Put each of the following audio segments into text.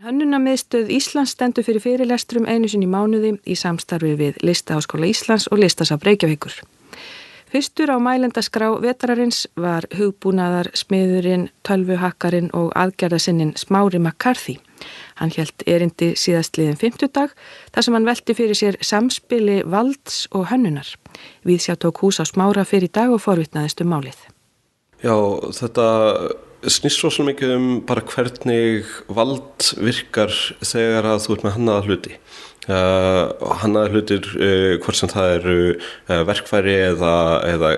Hönnunarmiðstöð Íslands stendur fyrir fyrirlestrum einu sinni í mánuði í samstarfi við Listaháskóla Íslands og Listasafn Reykjavíkur. Fyrstur á mælendaskrá vetrarins var hugbúnaðar smiðurinn, tölvuhakkarinn og aðgerðasinnin Smári McCarthy. Hann hélt erindi síðastliðinn fimmtudag þar sem hann velti fyrir sér samspili valds og hönnunar. Víðsjá tók hús á Smára fyrir í dag og forvitnaðist málið. Já, þetta snýst svo mikið bara hvernig vald virkar þegar að þú ert með hannaða hluti. Hannaða hlutir, hvort sem það eru verkfæri eða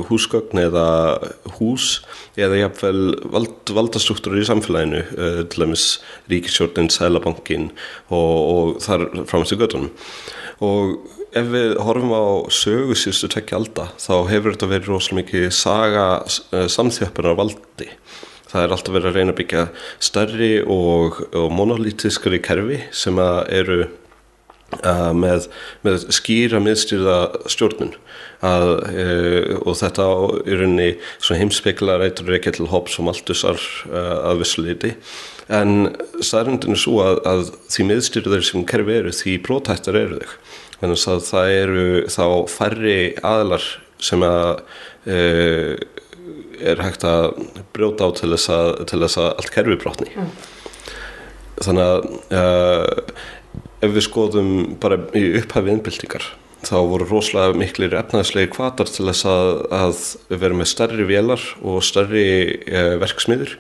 húsgögn eða hús eða jafnvel valdastruktúrar í samfélaginu, til dæmis ríkisstjórnin, Seðlabankinn og þar fram eftir götunum. Og ef við horfum á sögu síðustu 2 alda, þá hefur þetta verið rosalega mikið saga samþjöppunar valdi. Það alltaf verið að reyna að byggja stærri og monolítiskari kerfi sem eru með skýra miðstýrða stjórnun. Og þetta í rauninni heimspekilega rætur rekja til Hobbes og Malthusar að vissu leyti. En staðreyndin svo að því miðstýrðir sem kerfi eru, því brothættar eru þau. Þannig að það eru þá færri aðilar sem hægt að brjóta á til þess að allt kerfi brotni. Þannig að ef við skoðum bara í upphafi innbyltingar, þá voru rosalega miklir efnahagslegir hvatar til þess að vera með stærri vélar og stærri verksmiðjur.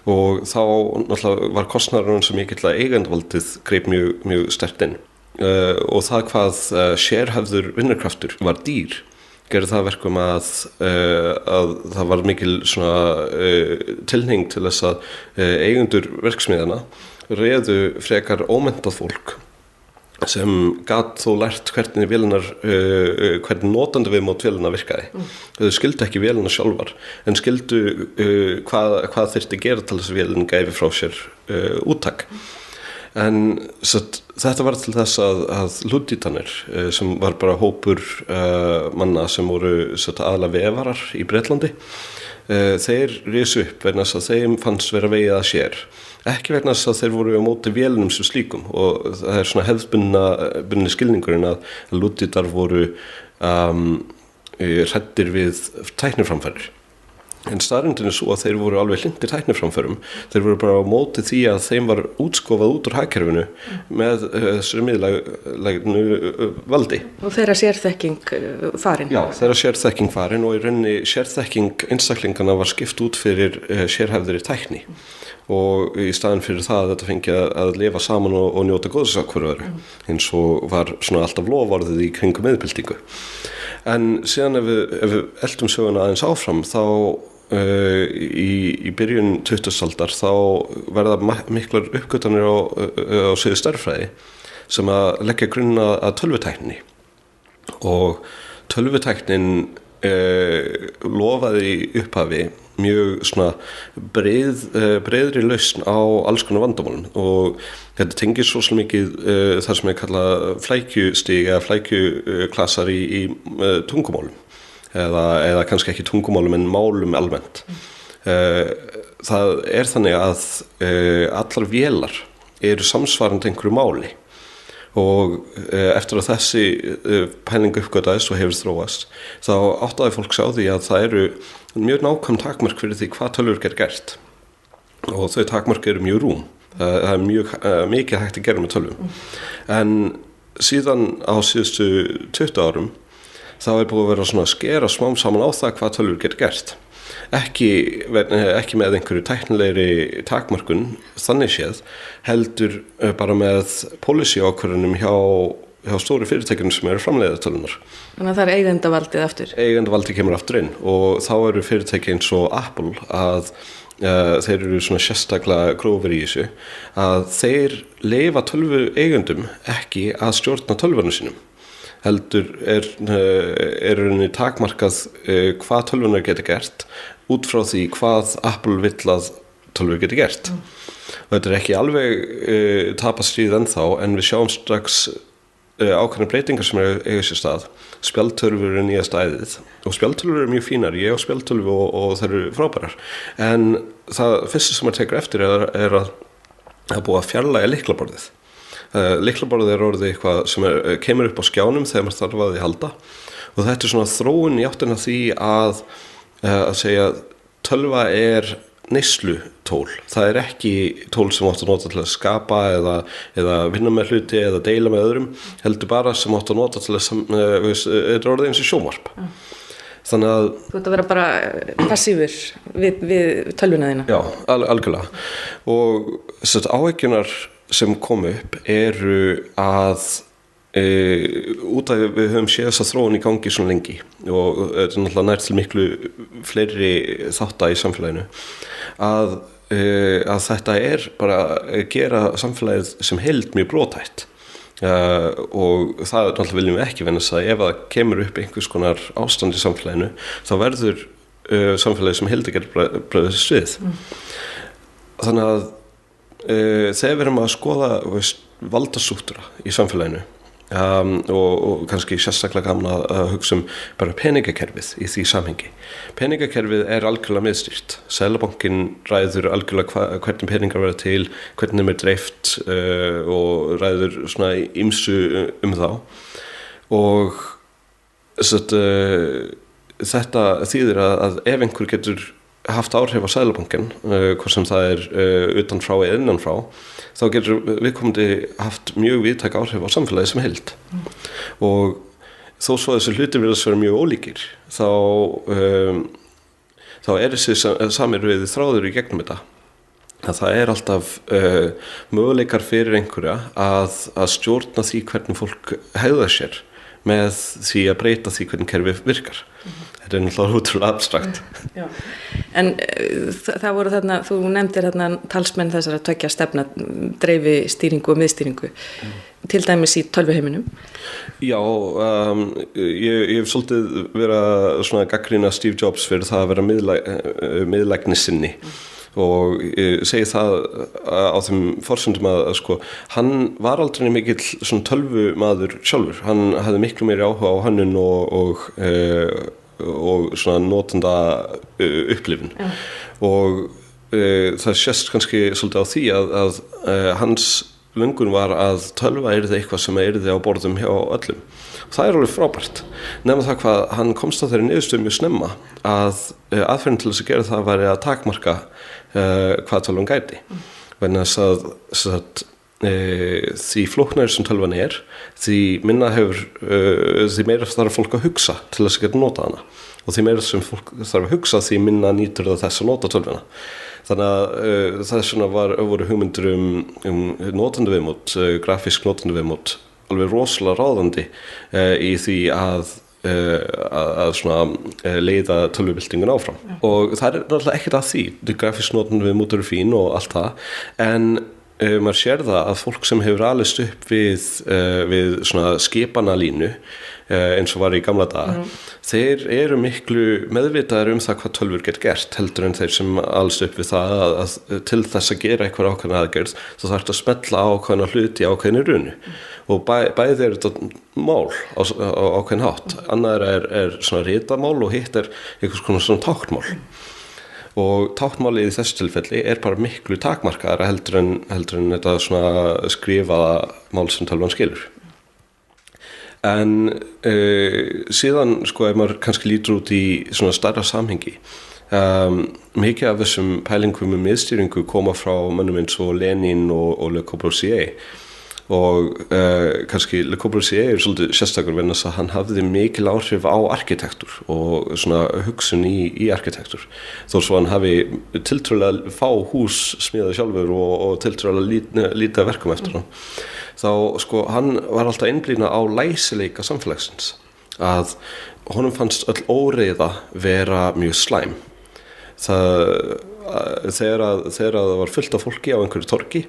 Og þá náttúrulega var kostnaðurinn svo mikill að eigendavaldið greip mjög sterkt inn. Og það hvað sérhæfður vinnarkraftur var dýr gerði það verkum að það var mikil tilhneiging til þess að eigendur verksmiðjana réðu frekar ómenntað fólk sem gat þó lært hvernig notandi viðmót vélanna virkaði. Þau skildu ekki vélina sjálfar, en skildu hvað þyrfti gera til þess að vélin gæfi frá sér úttak. En þetta var til þess að lúdítanir, sem var bara hópur manna sem voru aðalega vefarar í Bretlandi, þeir risu upp vegna þess að þeim fannst vera vegið að sér. Ekki vegna þess að þeir voru á móti vélinum sem slíkum, og það er hefðbundni skilningurinn að lúdítar voru hræddir við tækniframfarir. En staðreyndin svo að þeir voru alveg hlynntir tækniframförum. Þeir voru bara á móti því að þeim var útskofað út úr hagkerfinu með þessari miðlægnu valdi. Og þeirra sérþekking farin. Já, þeirra sérþekking farin, og í rauninni sérþekking einstaklingana var skipt út fyrir sérhæfðri tækni. Og í staðinn fyrir það að þetta fengi að lifa saman og njóta góðs af hverju öðru. Eins og var alltaf loforðið í kringum miðbyltingu. En síðan ef við eltum söguna aðeins áfram, þá í byrjun 20. aldar þá verða miklar uppgötanir á sviði stærðfræði sem að leggja grunn að tölvutækninni. Og tölvutæknin lofaði í upphafi mjög breiðri lausn á alls konar vandamálum, og þetta tengir svo mikið það sem kalla flækjustig eða flækjuklassar í tungumálum, eða kannski ekki tungumálum en málum almennt. Það þannig að allar vélar eru samsvarandi einhverju máli, og eftir að þessi pæling uppgötaðist og hefur þróast, þá áttaði fólk sig á því að það eru mjög nákvæm takmörk fyrir því hvað tölvur gert, og þau takmörk eru mjög rúm. Það er mjög mikið hægt að gera með tölvum. En síðan á síðustu 20 árum þá búið að vera að skera smám saman á það hvað tölvur gert. Ekki með einhverju tæknilegri takmörkun þannig séð, heldur bara með policy ákvörðunum hjá stóru fyrirtækjum sem eru framleiða tölvunar. Þannig að það eigendavaldið aftur? Eigendavaldið kemur aftur inn, og þá eru fyrirtæki eins og Apple að þeir eru sérstaklega grófir í þessu, að þeir leyfa tölvu eigendum ekki að stjórna tölvunum sínum. Heldur rauninni takmarkað hvað tölvunar geti gert út frá því hvað Apple vill að tölvur geti gert. Og þetta ekki alveg tapast stríð ennþá, en við sjáum strax ákveðnar breytingar sem eiga sér stað. Spjaldtölvur nýja stæðið, og spjaldtölvur mjög fínar. Ég á spjaldtölvu og þær eru frábærar. En það fyrsta sem maður tekur eftir að það búið að fjarlægja lyklaborðið. Lyklaborðið orðið eitthvað sem kemur upp á skjánum þegar maður þarf að því halda, og þetta svona þróun í áttina því að segja tölva neyslutól. Það ekki tól sem áttu að nota til að skapa eða vinna með hluti eða deila með öðrum, heldur bara sem áttu að nota til að þetta orðið eins og sjónvarp. Þannig að þú ert að vera bara passífur við tölvuna þína. Já, algjörlega. Og áhyggjurnar sem komu upp eru að út af við höfum séð þessa þróun í gangi svona lengi, og þetta náttúrulega nær til miklu fleiri þátta í samfélaginu, að þetta bara að gera samfélagið sem heild mjög brothætt, og það náttúrulega viljum við ekki, vegna þess að ef það kemur upp einhvers konar ástand í samfélaginu þá verður samfélagið sem heild að gera bröðist við. Þannig að þegar við erum að skoða valdasúttura í samfélaginu, og kannski sérstaklega gaman að hugsa bara peningakerfið í því samhengi. Peningakerfið algjörlega miðstýrt. Seðlabankinn ræður algjörlega hvernig peningar verða til, hvernig þeim dreift, og ræður svona ýmsu þá. Og þetta þýðir að ef einhver getur haft áhrif á Seðlabankinn, hvort sem það utan frá eða innan frá, þá getur viðkomandi haft mjög víðtæk áhrif á samfélagið sem heild. Og þó svo þessi hlutir virðast vera mjög ólíkir, þá þessi samir við þráður í gegnum þetta. Að það alltaf möguleikar fyrir einhverja að stjórna því hvernig fólk hegðar sér með því að breyta því hvernig kerfið virkar. Þetta náttúrulega útrúlega abstrakt. Já. En það voru þarna, þú nefndir þarna talsmenn þessara tveggja stefna, dreifistýringu og miðstýringu, til dæmis í tölvuheiminum. Já, ég hef svolítið verið að svona gagnrýna Steve Jobs fyrir það að vera miðlægni sinni. Og ég segi það á þeim forsendum að sko, hann var aldrei mikill svona tölvumaður sjálfur. Hann hafði miklu meiri áhuga á hönnun og svona notenda upplifun. Ja. Og það sést kannski svolítið á því að hans löngun var að tölva eitthvað sem á borðum hjá öllum. Það alveg frábært. Nefna það hvað hann komst að þeirri niðurstöðu mjög snemma að aðferðin til þess að gera það væri að takmarka hvað tölvan gæti. Vegna þess að því flóknari sem tölvan því meira þarf fólk að hugsa til þess að geta nota hana, og því meira sem fólk þarf að hugsa því minna nýtur það þess að nota tölvuna. Þannig að það svona voru hugmyndir notendaviðmót, grafísk notendaviðmót, alveg rosalega ráðandi í því að svona leiða tölvubyltingun áfram. Ja. Og það náttúrulega ekkert að því, grafísk notendaviðmót eru fín og allt það, en maður sér það að fólk sem hefur alist upp við svona skipanalínu, eins og var í gamla daga, þeir eru miklu meðvitaðir það hvað tölvur gert, heldur en þeir sem alist upp við það að til þess að gera eitthvað ákveðna aðgerð, þá þarf að smetla ákveðna hluti í ákveðinni runu. Og bæði þetta mál á ákveðin hátt. Annað svona ritamál og hitt einhvers konar svona táknmál. Og táknmálið í þessu tilfelli bara miklu takmarkaðara heldur en þetta svona skrifaða mál sem tölvan skilur. En síðan sko ef maður kannski lítur út í svona stærra samhengi, mikið af þessum pælingum miðstýringu koma frá mönnum eins og Lenin og Le Corbusier. Og kannski Le Corbusier svolítið sérstakur vegna þess að hann hafði mikil áhrif á arkitektur og svona hugsun í arkitektur. Þó svo hann hafi tiltölulega fá hús smíðað sjálfur og tiltölulega lítið verkum eftir hann. Þá sko hann var alltaf einblína á læsileika samfélagsins, að honum fannst öll óreiða vera mjög slæm. Þegar það var fullt af fólki á einhverju torgi,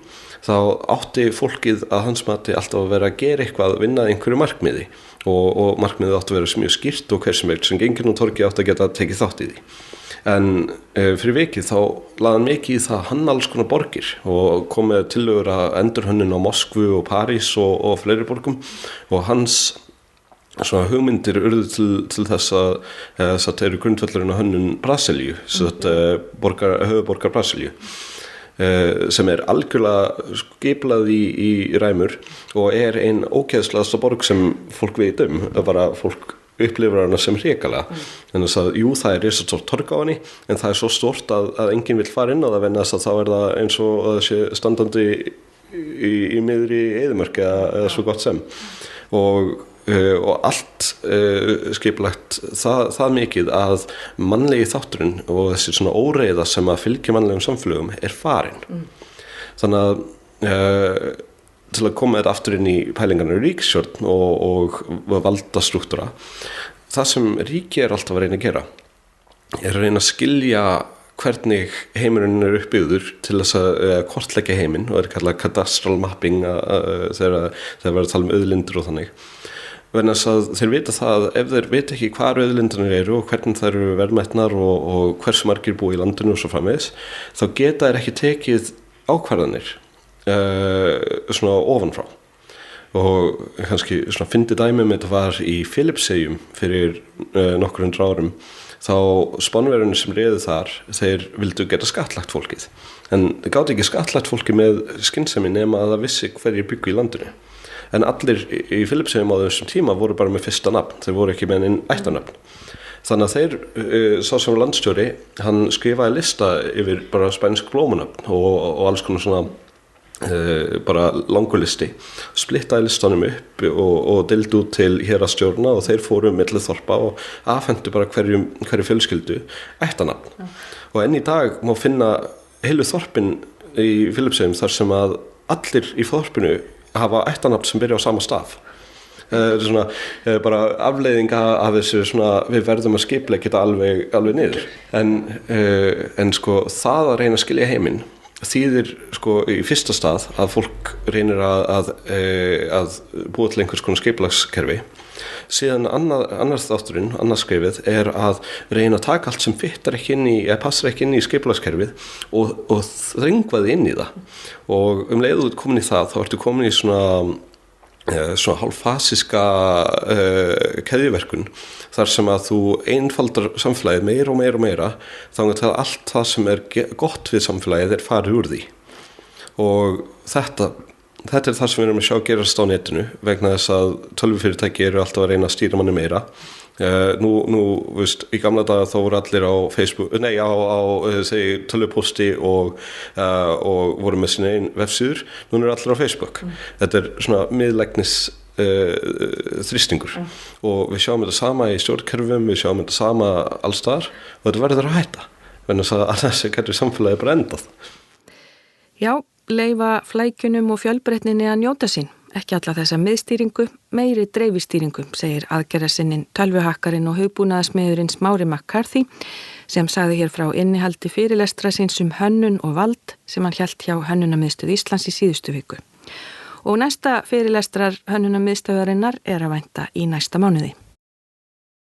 þá átti fólkið að hans mati alltaf að vera að gera eitthvað, vinna einhverju markmiði, og markmiðið átti að vera mjög skýrt og hver sem gengir nú torgi átti að geta tekið þátt í því. En fyrir vikið þá lagði hann mikið í það hann alls konar borgir og kom með tillögur að endurhönnun á Moskvu og París og fleiri borgum, og hans svona hugmyndir urðu til þess að það eru grundvöllurinn á hönnun Brasilíu, höfuðborgar Brasilíu. sem algjörlega skiplað í ræmur og ein ógeðslegasta borg sem fólk veit bara fólk upplifir hana sem hrikalega. Þannig að jú, það risastórt torg á henni, en það svo stórt að enginn vill fara inn á það vegna þess að þá það eins og að það sé standandi í miðri eyðimörk eða svo gott sem. Og allt skipulagt það mikið að mannlegi þátturinn og þessi svona óreiða sem að fylgja mannlegum samfélögum farin. Þannig að til að koma þetta aftur inn í pælingarnar ríkisstjórn og valdastruktúra. Það sem ríki alltaf að reyna að gera að reyna að skilja hvernig heimurinn uppbyggður til þess að kortleggja heiminn og kallað cadastral mapping þegar verður að tala auðlindir og þannig. Vegna þess að þeir vita það ef þeir vita ekki hvar auðlindirnar og hvernig þær eru verðmætnar og hversu margir búa í landinu og svo framvegis, þá geta þeir ekki tekið ákvarðanir svona ofanfrá og kannski svona fyndið dæmi þetta var í Filippseyjum fyrir nokkur 100 árum þá Spánverjarnir sem réðu þar þeir vildu geta skattlagt fólkið en þeir gátu ekki skattlagt fólki með skynsemi nema að það vissi hverjir byggu í landinu en allir í Filippseyjum á þessum tíma voru bara með fyrsta nafn þeir voru ekki með einn ættarnafn þannig að þeir sá sem landstjóri hann skrifaði lista yfir bara spænsk blómunafn og alls konar svona bara langur listi splittaði listanum upp og deildi út til héraðsstjórna og þeir fóru milli þorpa og afhentu bara hverju fjölskyldu ættarnafn og enn í dag má finna heilu þorpin í Filippseyjum þar sem að allir í þorpinu hafa ættarnafn sem byrja á sama staf svona bara afleiðinga af þessu svona við verðum að skipleggja þetta alveg niður en sko það að reyna að skilja heiminn þýðir sko í fyrsta stað að fólk reynir að búa til einhvers konar skipulagskerfi síðan annar þátturinn, annars skrifið að reyna að taka allt sem fittar ekki inn í eða passar ekki inn í skipulagskerfið og þrengvaði inn í það og leiðu þú komin í það þá ertu komin í svona hálffasíska keðjuverkun þar sem að þú einfaldar samfélagið meira þannig að allt það sem gott við samfélagið farið úr því og þetta það sem við erum að sjá gerast á netinu vegna þess að tölvufyrirtæki eru alltaf að reyna að stýra manni meira nú veist, í gamla daga þá voru allir á Facebook, tölvupósti og voru með sína einn vefsíður, nú eru allir á Facebook. Þetta svona miðlægnis þrýstingur og við sjáum þetta sama í stjórnkerfum, við sjáum þetta sama alls staðar og þetta verður að hætta, vegna þess að annars getur samfélagið bara endað. Já, leyfa flækjunum og fjölbreytninni að njóta sín. Ekki alla þessa miðstýringu, meiri dreifistýringu, segir aðgerðarsinnin tölvuhakkarinn og hugbúnaðasmiðurinn Smári McCarthy sem sagði hér frá innihaldi fyrirlestra síns hönnun og vald sem hann hélt hjá Hönnunarmiðstöð Íslands í síðustu viku. Og næsta fyrirlestrar Hönnunarmiðstöðarinnar að vænta í næsta mánuði.